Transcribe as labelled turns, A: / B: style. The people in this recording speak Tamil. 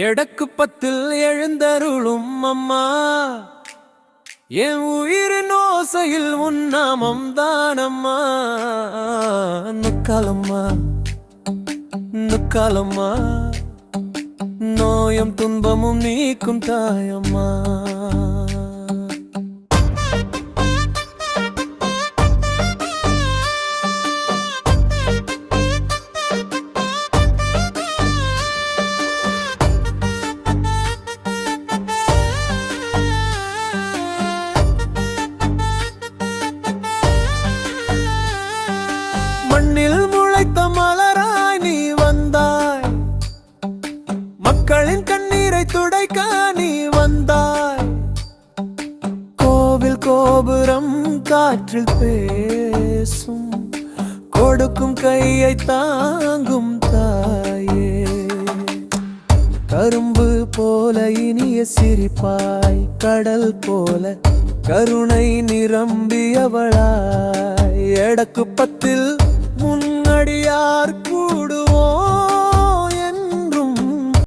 A: எடக்கு பத்தில் எழுந்தருளும் அம்மா, என் உயிரின் ஓசையில் உன் நாமம் தானம்மா. நுக்காலம்மா நுக்காலம்மா, நோயும் துன்பமும் நீக்கும் தாயம்மா. மண்ணில் முளைத்த மலராய் நீ வந்தாய், மக்களின் கண்ணீரை துடைக்க நீ வந்தாய். கோவில் கோபுரம் காற்றில் பேசும், கொடுக்கும் கையை தாங்கும் தாயே. கரும்பு போல இனிய சிரிப்பாய், கடல் போல கருணை நிரம்பியவளாய். எடக்கு பத்தில்